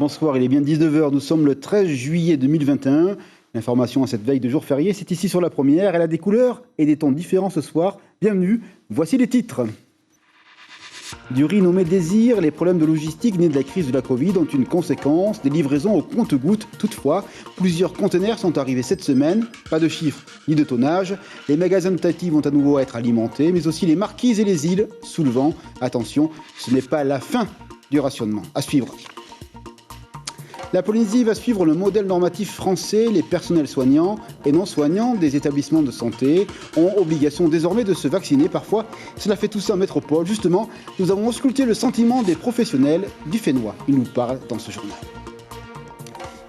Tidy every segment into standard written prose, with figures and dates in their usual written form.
bonsoir, il est bien 19h, nous sommes le 13 juillet 2021. L'information à cette veille de jour férié, c'est ici sur la première. Elle a des couleurs et des tons différents ce soir. Bienvenue, voici les titres. Du riz nommé Désir, les problèmes de logistique nés de la crise de la Covid ont une conséquence, des livraisons au compte-gouttes. Toutefois, plusieurs conteneurs sont arrivés cette semaine, pas de chiffres ni de tonnage. Les magasins de Tati vont à nouveau être alimentés, mais aussi les Marquises et les îles sous le vent. Attention, ce n'est pas la fin du rationnement. À suivre. La Polynésie va suivre le modèle normatif français. Les personnels soignants et non soignants des établissements de santé ont obligation désormais de se vacciner. Parfois, cela fait tout ça en métropole. Justement, nous avons ausculté le sentiment des professionnels du Fénois. Ils nous parlent dans ce journal.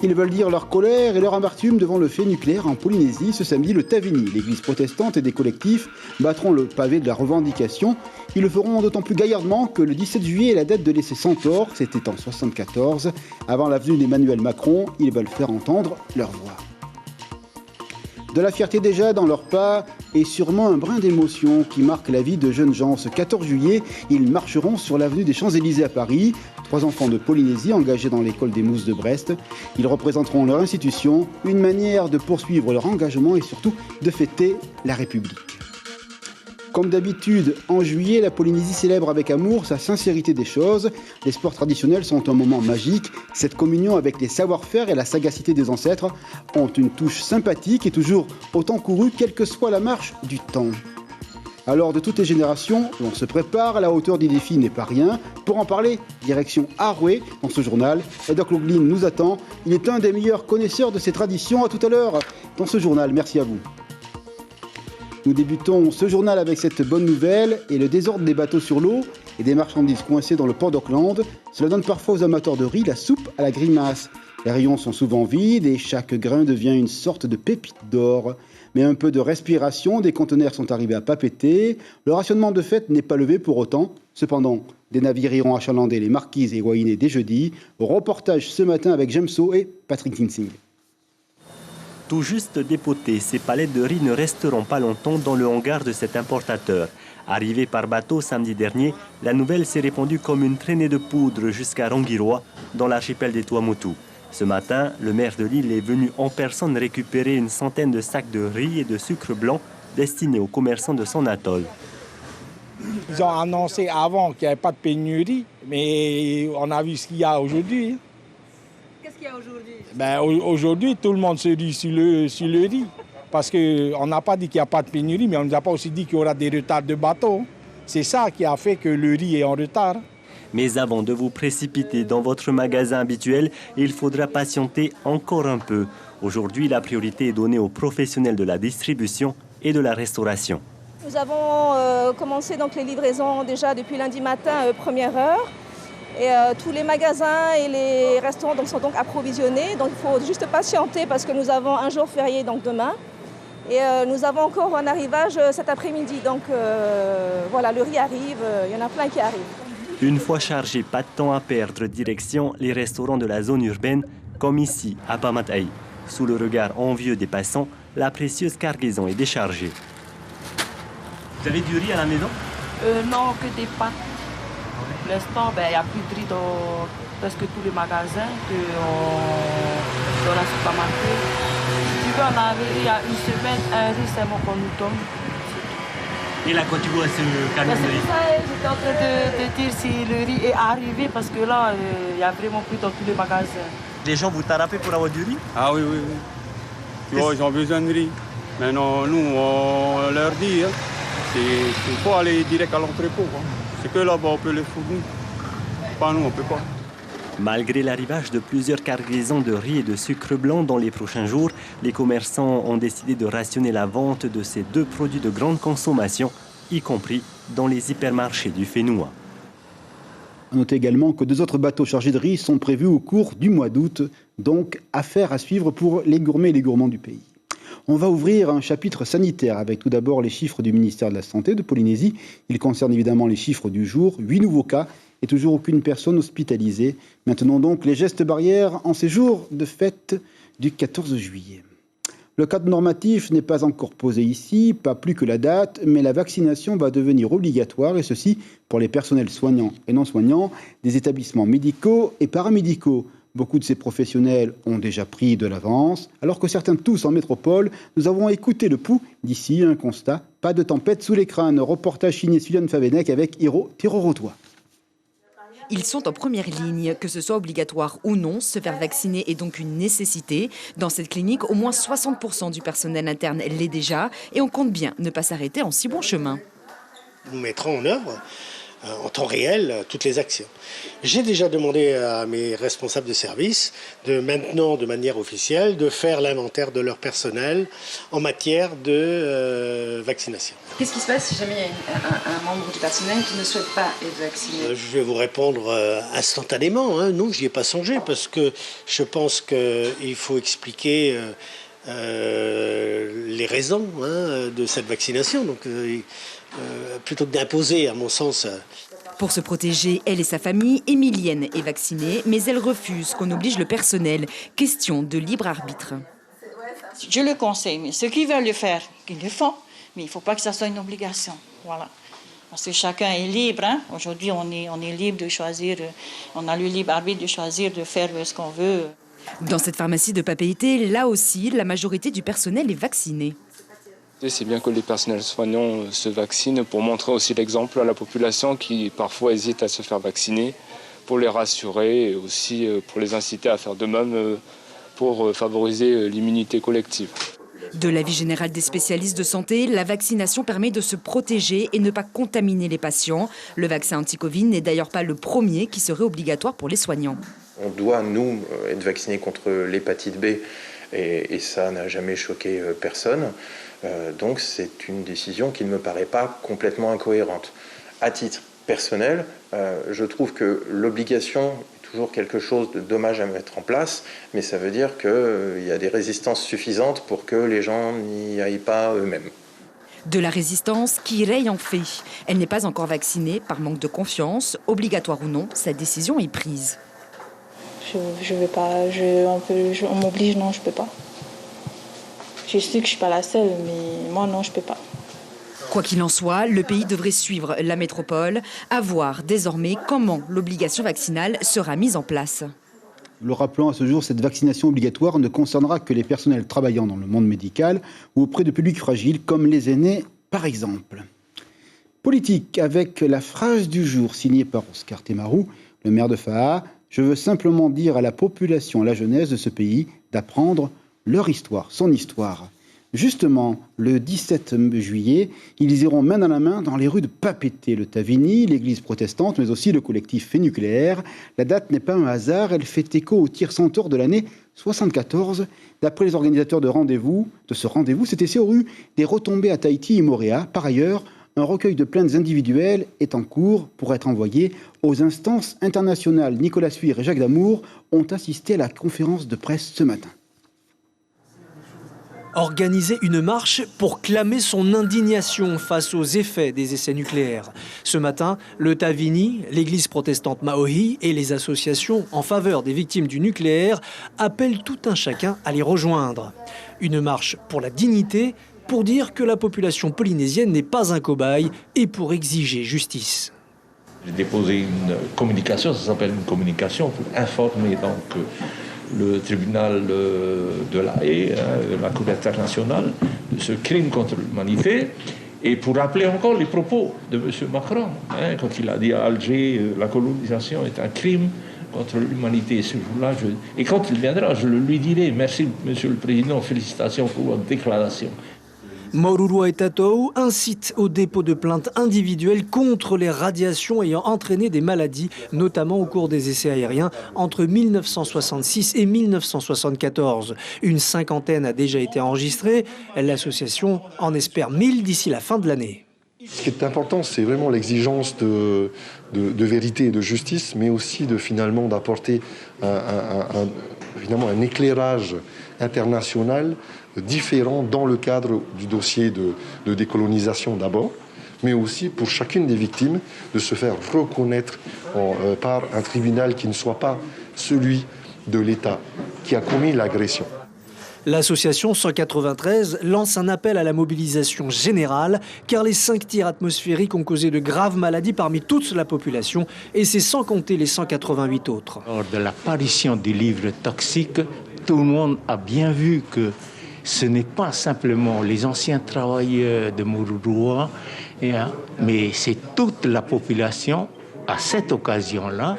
Ils veulent dire leur colère et leur amertume devant le fait nucléaire en Polynésie. Ce samedi, le Tavini, l'église protestante et des collectifs battront le pavé de la revendication. Ils le feront d'autant plus gaillardement que le 17 juillet est la date de laisser sans tort. C'était en 1974. Avant la venue d'Emmanuel Macron, ils veulent faire entendre leur voix. De la fierté déjà dans leurs pas et sûrement un brin d'émotion qui marque la vie de jeunes gens. Ce 14 juillet, ils marcheront sur l'avenue des Champs-Élysées à Paris. 3 enfants de Polynésie engagés dans l'école des Mousses de Brest. Ils représenteront leur institution, une manière de poursuivre leur engagement et surtout de fêter la République. Comme d'habitude, en juillet, la Polynésie célèbre avec amour sa sincérité des choses. Les sports traditionnels sont un moment magique. Cette communion avec les savoir-faire et la sagacité des ancêtres ont une touche sympathique et toujours autant courue, quelle que soit la marche du temps. Alors, de toutes les générations, on se prépare, la hauteur des défis n'est pas rien. Pour en parler, direction Arouet dans ce journal. Et Doc Loughlin nous attend. Il est un des meilleurs connaisseurs de ces traditions. À tout à l'heure dans ce journal. Merci à vous. Nous débutons ce journal avec cette bonne nouvelle et le désordre des bateaux sur l'eau et des marchandises coincées dans le port d'Auckland. Cela donne parfois aux amateurs de riz la soupe à la grimace. Les rayons sont souvent vides et chaque grain devient une sorte de pépite d'or. Mais un peu de respiration, des conteneurs sont arrivés à papeter. Le rationnement de fête n'est pas levé pour autant. Cependant, des navires iront achalander les Marquises et Wainé dès jeudi. Reportage ce matin avec Jemso et Patrick Tinsing. Tout juste dépotés, ces palettes de riz ne resteront pas longtemps dans le hangar de cet importateur. Arrivé par bateau samedi dernier, la nouvelle s'est répandue comme une traînée de poudre jusqu'à Rangiroa, dans l'archipel des Tuamotu. Ce matin, le maire de l'île est venu en personne récupérer une centaine de sacs de riz et de sucre blanc destinés aux commerçants de son atoll. Ils ont annoncé avant qu'il n'y avait pas de pénurie, mais on a vu ce qu'il y a aujourd'hui. Qu'est-ce qu'il y a aujourd'hui? Aujourd'hui, tout le monde se rit sur le riz. Parce qu'on n'a pas dit qu'il n'y a pas de pénurie, mais on ne nous a pas aussi dit qu'il y aura des retards de bateaux. C'est ça qui a fait que le riz est en retard. Mais avant de vous précipiter dans votre magasin habituel, il faudra patienter encore un peu. Aujourd'hui, la priorité est donnée aux professionnels de la distribution et de la restauration. Nous avons commencé donc les livraisons déjà depuis lundi matin, première heure. Et tous les magasins et les restaurants sont donc approvisionnés. Donc il faut juste patienter parce que nous avons un jour férié donc demain. Et nous avons encore un arrivage cet après-midi. Donc voilà, le riz arrive, il y en a plein qui arrivent. Une fois chargé, pas de temps à perdre, direction les restaurants de la zone urbaine, comme ici à Pamatai. Sous le regard envieux des passants, la précieuse cargaison est déchargée. Vous avez du riz à la maison? Non, que des pâtes. Pour l'instant, il n'y a plus de riz dans presque tous les magasins dans la supermarché. Si tu veux, on avait il y a une semaine un riz seulement qu'on nous donne. Et là, quand tu vois ce camion de riz? J'étais en train de dire si le riz est arrivé parce que là, il n'y a vraiment plus dans tous les magasins. Les gens vous tapent pour avoir du riz? Ah oui. Tu vois, ils ont besoin de riz. Maintenant, nous, on leur dit, il faut aller direct à l'entrepôt. C'est que là-bas, on peut les fournir. Pas nous, on ne peut pas. Malgré l'arrivage de plusieurs cargaisons de riz et de sucre blanc dans les prochains jours, les commerçants ont décidé de rationner la vente de ces deux produits de grande consommation, y compris dans les hypermarchés du Fénois. Notez également que 2 autres bateaux chargés de riz sont prévus au cours du mois d'août, donc affaire à suivre pour les gourmets et les gourmands du pays. On va ouvrir un chapitre sanitaire avec tout d'abord les chiffres du ministère de la Santé de Polynésie. Il concerne évidemment les chiffres du jour, 8 nouveaux cas et toujours aucune personne hospitalisée. Maintenant donc les gestes barrières en ces jours de fête du 14 juillet. Le cadre normatif n'est pas encore posé ici, pas plus que la date, mais la vaccination va devenir obligatoire, et ceci pour les personnels soignants et non soignants des établissements médicaux et paramédicaux. Beaucoup de ces professionnels ont déjà pris de l'avance, alors que certains toussent en métropole. Nous avons écouté le pouls d'ici, un constat, pas de tempête sous les crânes. Reportage signé Sylviane Favenec avec Hiro Tirorotois. Ils sont en première ligne. Que ce soit obligatoire ou non, se faire vacciner est donc une nécessité. Dans cette clinique, au moins 60% du personnel interne l'est déjà et on compte bien ne pas s'arrêter en si bon chemin. Nous mettrons en œuvre en temps réel toutes les actions. J'ai déjà demandé à mes responsables de service de maintenant, de manière officielle, de faire l'inventaire de leur personnel en matière de vaccination. Qu'est-ce qui se passe si jamais il y a un membre du personnel qui ne souhaite pas être vacciné? Je vais vous répondre instantanément. Non, je n'y ai pas songé parce que je pense qu'il faut expliquer les raisons de cette vaccination. Donc, plutôt que d'imposer, à mon sens. Pour se protéger, elle et sa famille, Émilienne est vaccinée, mais elle refuse qu'on oblige le personnel. Question de libre arbitre. Je le conseille, mais ceux qui veulent le faire, qu'ils le font. Mais il ne faut pas que ça soit une obligation. Voilà. Parce que chacun est libre. Aujourd'hui, on est libre de choisir. On a le libre arbitre de choisir de faire ce qu'on veut. Dans cette pharmacie de Papeete, là aussi, la majorité du personnel est vacciné. C'est bien que les personnels soignants se vaccinent pour montrer aussi l'exemple à la population qui parfois hésite à se faire vacciner, pour les rassurer et aussi pour les inciter à faire de même pour favoriser l'immunité collective. De l'avis général des spécialistes de santé, la vaccination permet de se protéger et ne pas contaminer les patients. Le vaccin anti-Covid n'est d'ailleurs pas le premier qui serait obligatoire pour les soignants. On doit, nous, être vaccinés contre l'hépatite B et ça n'a jamais choqué personne. Donc c'est une décision qui ne me paraît pas complètement incohérente. À titre personnel, je trouve que l'obligation est toujours quelque chose de dommage à mettre en place, mais ça veut dire qu'il y a des résistances suffisantes pour que les gens n'y aillent pas eux-mêmes. De la résistance qui raye en fait. Elle n'est pas encore vaccinée par manque de confiance. Obligatoire ou non, sa décision est prise. Je ne veux pas, on m'oblige, non, je ne peux pas. Je sais que je ne suis pas la seule, mais moi, non, je ne peux pas. Quoi qu'il en soit, le pays devrait suivre la métropole, à voir désormais comment l'obligation vaccinale sera mise en place. Le rappelant à ce jour, cette vaccination obligatoire ne concernera que les personnels travaillant dans le monde médical ou auprès de publics fragiles, comme les aînés, par exemple. Politique, avec la phrase du jour signée par Oscar Temarou, le maire de Faha. Je veux simplement dire à la population, à la jeunesse de ce pays, d'apprendre leur histoire, son histoire. Justement, le 17 juillet, ils iront main dans la main dans les rues de Papeete, le Tavini, l'église protestante, mais aussi le collectif Fait Nucléaire. La date n'est pas un hasard, elle fait écho au tir centaure de l'année 74. D'après les organisateurs de ce rendez-vous, c'était ces rues des retombées à Tahiti et Moorea. Par ailleurs, un recueil de plaintes individuelles est en cours pour être envoyé aux instances internationales. Nicolas Suire et Jacques Damour ont assisté à la conférence de presse ce matin. Organiser une marche pour clamer son indignation face aux effets des essais nucléaires. Ce matin, le Tavini, l'église protestante Maohi et les associations en faveur des victimes du nucléaire appellent tout un chacun à les rejoindre. Une marche pour la dignité, pour dire que la population polynésienne n'est pas un cobaye et pour exiger justice. J'ai déposé une communication, ça s'appelle une communication, pour informer donc le tribunal de La Haye, la Cour internationale, de ce crime contre l'humanité, et pour rappeler encore les propos de M. Macron, quand il a dit à Alger la colonisation est un crime contre l'humanité. Ce jour-là, et quand il viendra, je le lui dirai. Merci, Monsieur le Président, félicitations pour votre déclaration. Maururua et Tatou incite au dépôt de plaintes individuelles contre les radiations ayant entraîné des maladies, notamment au cours des essais aériens entre 1966 et 1974. Une cinquantaine a déjà été enregistrée. L'association en espère 1000 d'ici la fin de l'année. Ce qui est important, c'est vraiment l'exigence de vérité et de justice, mais aussi finalement d'apporter un éclairage international différent dans le cadre du dossier de décolonisation d'abord, mais aussi pour chacune des victimes de se faire reconnaître par un tribunal qui ne soit pas celui de l'État qui a commis l'agression. L'association 193 lance un appel à la mobilisation générale car les 5 tirs atmosphériques ont causé de graves maladies parmi toute la population et c'est sans compter les 188 autres. Lors de l'apparition du livre toxique, tout le monde a bien vu que ce n'est pas simplement les anciens travailleurs de Mururoa, mais c'est toute la population à cette occasion-là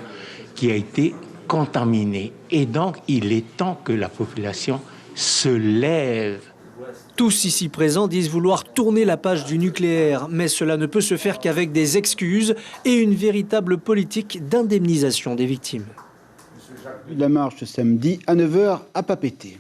qui a été contaminée. Et donc, il est temps que la population se lève. Tous ici présents disent vouloir tourner la page du nucléaire, mais cela ne peut se faire qu'avec des excuses et une véritable politique d'indemnisation des victimes. La marche ce samedi à 9h à Papeete.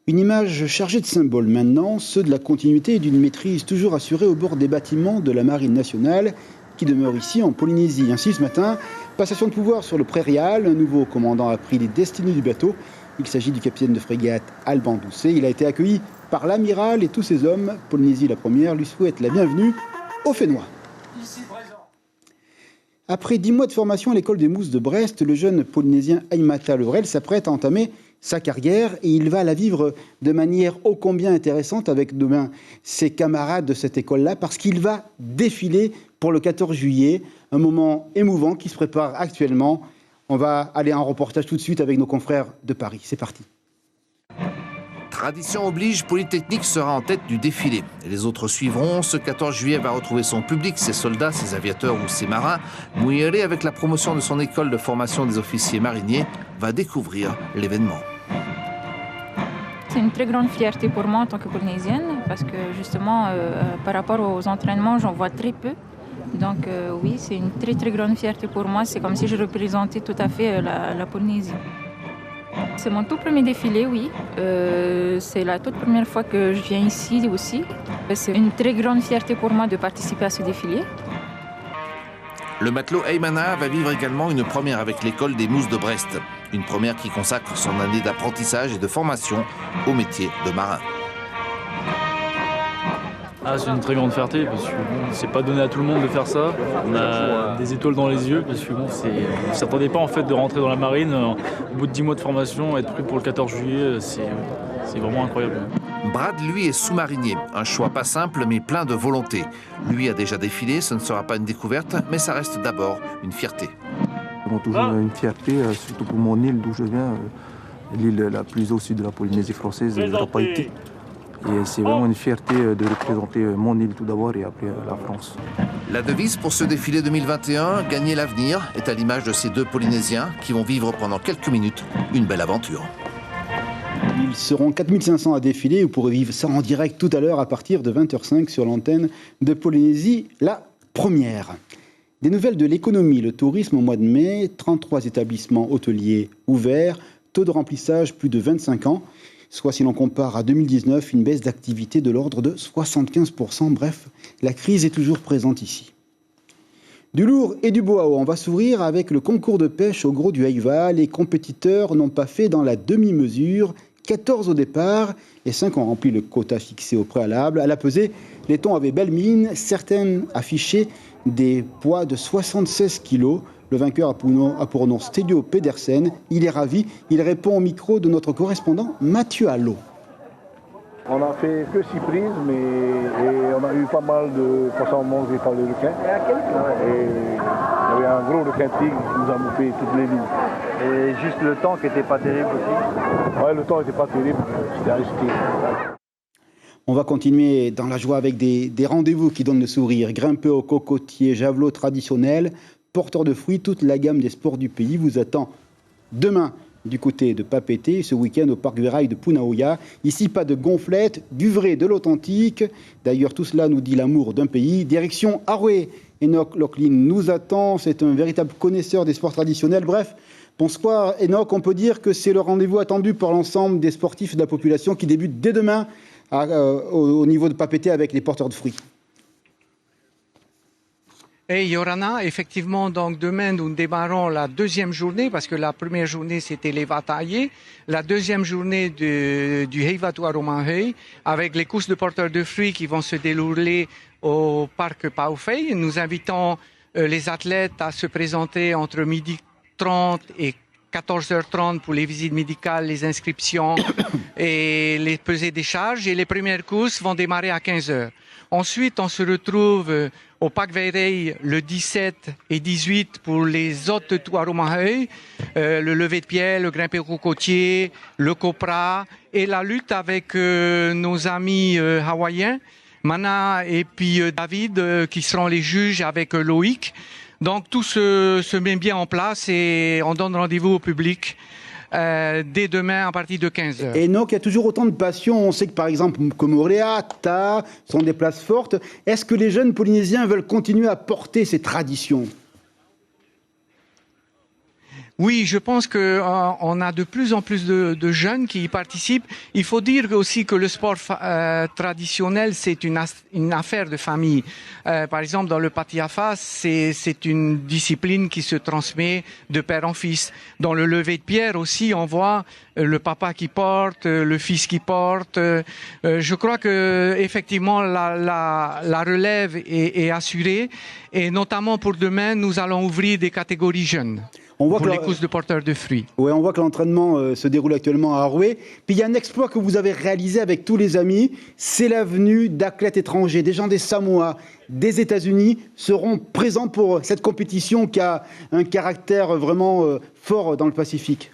Une image chargée de symboles maintenant, ceux de la continuité et d'une maîtrise toujours assurée au bord des bâtiments de la Marine nationale qui demeure ici en Polynésie. Ainsi ce matin, passation de pouvoir sur le Prairial, un nouveau commandant a pris les destinées du bateau. Il s'agit du capitaine de frégate Alban Doucet. Il a été accueilli par l'amiral et tous ses hommes. Polynésie la première lui souhaite la bienvenue au Fénois. Après 10 mois de formation à l'école des Mousses de Brest, le jeune Polynésien Aimata Levrel s'apprête à entamer sa carrière et il va la vivre de manière ô combien intéressante avec demain ses camarades de cette école-là parce qu'il va défiler pour le 14 juillet, un moment émouvant qui se prépare actuellement. On va aller en reportage tout de suite avec nos confrères de Paris. C'est parti. Tradition oblige, Polytechnique sera en tête du défilé. Et les autres suivront. Ce 14 juillet va retrouver son public, ses soldats, ses aviateurs ou ses marins. Mouilléré, avec la promotion de son école de formation des officiers mariniers, va découvrir l'événement. C'est une très grande fierté pour moi en tant que Polynésienne parce que justement, par rapport aux entraînements, j'en vois très peu. Donc oui, c'est une très très grande fierté pour moi. C'est comme si je représentais tout à fait la Polynésie. C'est mon tout premier défilé, oui. C'est la toute première fois que je viens ici aussi. C'est une très grande fierté pour moi de participer à ce défilé. Le matelot Aimana va vivre également une première avec l'école des Mousses de Brest. Une première qui consacre son année d'apprentissage et de formation au métier de marin. C'est une très grande fierté parce que bon, c'est pas donné à tout le monde de faire ça. On a des étoiles dans les yeux parce que bon, on ne s'attendait pas en fait de rentrer dans la marine. Au bout de 10 mois de formation, être prêt pour le 14 juillet, c'est vraiment incroyable. Brad, lui, est sous-marinier. Un choix pas simple mais plein de volonté. Lui a déjà défilé, ce ne sera pas une découverte, mais ça reste d'abord une fierté. C'est toujours une fierté, surtout pour mon île d'où je viens, l'île la plus au sud de la Polynésie française, Rapaïti. Et c'est vraiment une fierté de représenter mon île tout d'abord et après la France. La devise pour ce défilé 2021, gagner l'avenir, est à l'image de ces deux Polynésiens qui vont vivre pendant quelques minutes une belle aventure. Ils seront 4500 à défiler. Vous pourrez vivre ça en direct tout à l'heure à partir de 20h05 sur l'antenne de Polynésie, la première. Des nouvelles de l'économie, le tourisme au mois de mai, 33 établissements hôteliers ouverts, taux de remplissage plus de 25 ans. Soit, si l'on compare à 2019, une baisse d'activité de l'ordre de 75%. Bref, la crise est toujours présente ici. Du lourd et du bois, on va s'ouvrir avec le concours de pêche au gros du Haïva. Les compétiteurs n'ont pas fait dans la demi-mesure. 14 au départ et 5 ont rempli le quota fixé au préalable. À la pesée, les thons avaient belle mine. Certaines affichaient des poids de 76 kilos. Le vainqueur a pour nom Stelio Pedersen. Il est ravi. Il répond au micro de notre correspondant Mathieu Allot. On n'a fait que 6 prises, mais on a eu pas mal de poissons mangés par les requins. Et il y avait un gros requin tigre qui nous a bouffé toutes les lignes. Et juste le temps qui n'était pas terrible aussi. Ouais, le temps n'était pas terrible, c'était risqué. On va continuer dans la joie avec des rendez-vous qui donnent le sourire. Grimper au cocotier, javelot traditionnel, porteur de fruits, toute la gamme des sports du pays vous attend demain du côté de Papeete, ce week-end au parc Vérail de Punaoya. Ici, pas de gonflette, du vrai, de l'authentique. D'ailleurs, tout cela nous dit l'amour d'un pays. Direction Aroué. Enoch Locklin nous attend. C'est un véritable connaisseur des sports traditionnels. Bref, bonsoir Enoch. On peut dire que c'est le rendez-vous attendu par l'ensemble des sportifs de la population qui débute dès demain au niveau de Papeete avec les porteurs de fruits. Et Yorana, effectivement, donc demain, nous démarrons la deuxième journée, parce que la première journée, c'était les Vataillés. La deuxième journée du Heivatua Romanhei, avec les courses de porteurs de fruits qui vont se dérouler au parc Paufei. Nous invitons les athlètes à se présenter entre 12h30 et 14h30 pour les visites médicales, les inscriptions et les pesées des charges. Et les premières courses vont démarrer à 15h. Ensuite, on se retrouve au Parc Veirei le 17 et 18 pour les autres tours au Maheu, le lever de pied, le grimpé au cocotier, le copra et la lutte avec nos amis hawaïens, Mana et puis David, qui seront les juges avec Loïc. Donc tout se met bien en place et on donne rendez-vous au public dès demain à partir de 15h. Et donc, il y a toujours autant de passion. On sait que, par exemple, Komorea, Ta sont des places fortes. Est-ce que les jeunes Polynésiens veulent continuer à porter ces traditions ? Oui, je pense qu'on a de plus en plus de jeunes qui y participent. Il faut dire aussi que le sport traditionnel, c'est une affaire de famille. Par exemple, dans le Patiafa, c'est une discipline qui se transmet de père en fils. Dans le lever de pierre aussi, on voit le papa qui porte, le fils qui porte. Je crois que effectivement la relève est assurée, et notamment pour demain, nous allons ouvrir des catégories jeunes. Pour les courses de porteurs de fruits. Oui, on voit que l'entraînement se déroule actuellement à Arouet. Puis il y a un exploit que vous avez réalisé avec tous les amis, c'est la venue d'athlètes étrangers, des gens des Samoa, des États-Unis seront présents pour cette compétition qui a un caractère vraiment fort dans le Pacifique.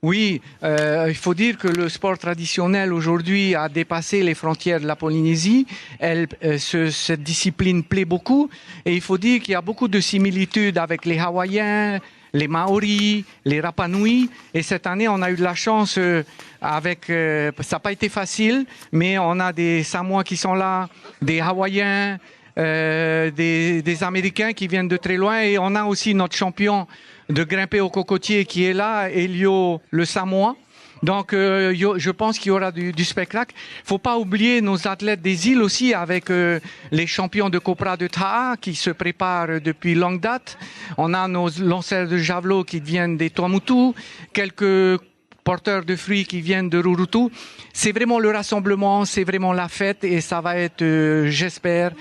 Oui, il faut dire que le sport traditionnel aujourd'hui a dépassé les frontières de la Polynésie. Cette discipline plaît beaucoup et il faut dire qu'il y a beaucoup de similitudes avec les Hawaïens, les Maoris, les Rapa Nui. Et cette année, on a eu de la chance ça n'a pas été facile, mais on a des Samoa qui sont là, des Hawaïens, des Américains qui viennent de très loin, et on a aussi notre champion de grimper au cocotier qui est là, Elio le Samoa. Donc je pense qu'il y aura du spectacle. Il ne faut pas oublier nos athlètes des îles aussi, avec les champions de Copra de Ta'a qui se préparent depuis longue date. On a nos lanceurs de javelot qui viennent des Tuamotu, quelques porteurs de fruits qui viennent de Rurutu. C'est vraiment le rassemblement, c'est vraiment la fête, et ça va être, j'espère,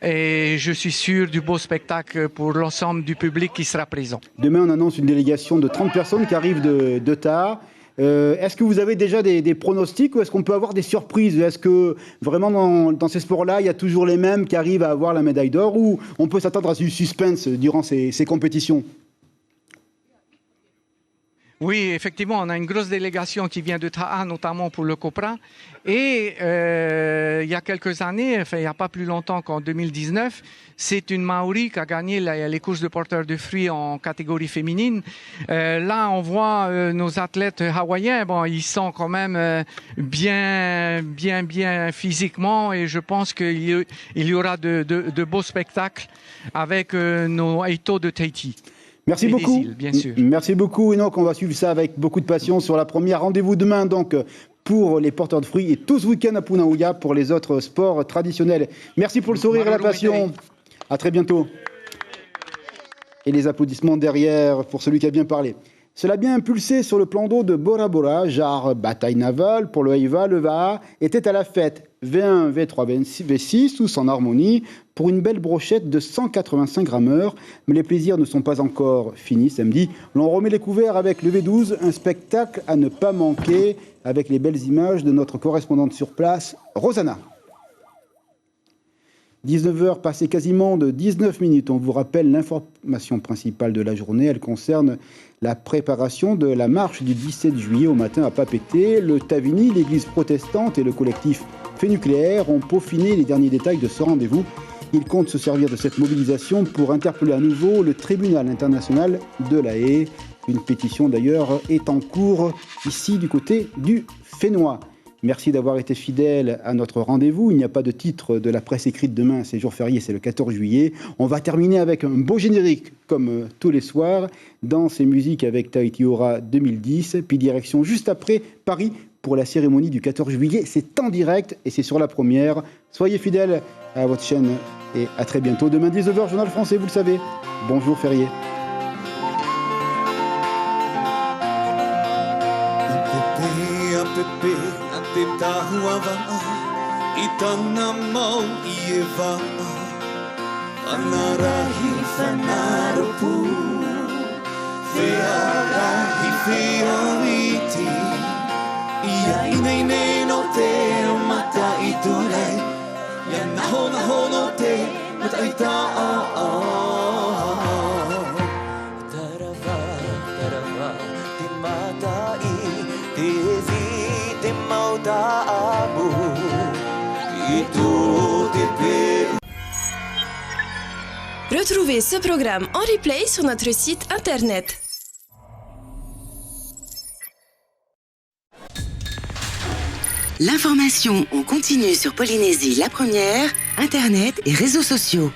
et je suis sûr, du beau spectacle pour l'ensemble du public qui sera présent. Demain, on annonce une délégation de 30 personnes qui arrivent de Ta'a. Est-ce que vous avez déjà des pronostics, ou est-ce qu'on peut avoir des surprises? Est-ce que vraiment dans ces sports-là, il y a toujours les mêmes qui arrivent à avoir la médaille d'or, ou on peut s'attendre à du suspense durant ces compétitions? Oui, effectivement, on a une grosse délégation qui vient de Ta'a, notamment pour le Copra. Et il y a quelques années, enfin, il n'y a pas plus longtemps qu'en 2019, c'est une Maori qui a gagné les courses de porteurs de fruits en catégorie féminine. Là, on voit nos athlètes hawaïens, bon, ils sont quand même bien physiquement, et je pense qu'il y aura de beaux spectacles avec nos Eito de Tahiti. Merci beaucoup. Îles, bien sûr. Merci beaucoup, Enoch. On va suivre ça avec beaucoup de passion sur la première. Rendez-vous demain donc pour les porteurs de fruits, et tout ce week-end à Punaouia pour les autres sports traditionnels. Merci pour le sourire et la passion. À très bientôt. Et les applaudissements derrière pour celui qui a bien parlé. Cela a bien impulsé sur le plan d'eau de Bora Bora, genre bataille navale pour le Heiva, le Va'a était à la fête. V1, V3, V6, tous en harmonie, pour une belle brochette de 185 grameurs. Mais les plaisirs ne sont pas encore finis. Samedi, l'on remet les couverts avec le V12, un spectacle à ne pas manquer, avec les belles images de notre correspondante sur place, Rosanna. 19h passées quasiment de 19 minutes. On vous rappelle l'information principale de la journée. Elle concerne la préparation de la marche du 17 juillet au matin à Papeete. Le Tavini, l'église protestante et le collectif Fait Nucléaire ont peaufiné les derniers détails de ce rendez-vous. Ils comptent se servir de cette mobilisation pour interpeller à nouveau le tribunal international de La Haye. Une pétition d'ailleurs est en cours ici du côté du Fénois. Merci d'avoir été fidèle à notre rendez-vous. Il n'y a pas de titre de la presse écrite demain, c'est jour férié, c'est le 14 juillet. On va terminer avec un beau générique, comme tous les soirs, dans ces musiques avec Tahiti Aura 2010, puis direction juste après Paris pour la cérémonie du 14 juillet. C'est en direct et c'est sur la première. Soyez fidèles à votre chaîne et à très bientôt. Demain 19h, Journal français, vous le savez. Bonjour férié. Te tahua va'a I tana mau I e va'a Anarahi whanarapu Retrouvez ce programme en replay sur notre site internet. L'information en continu sur Polynésie la première, internet et réseaux sociaux.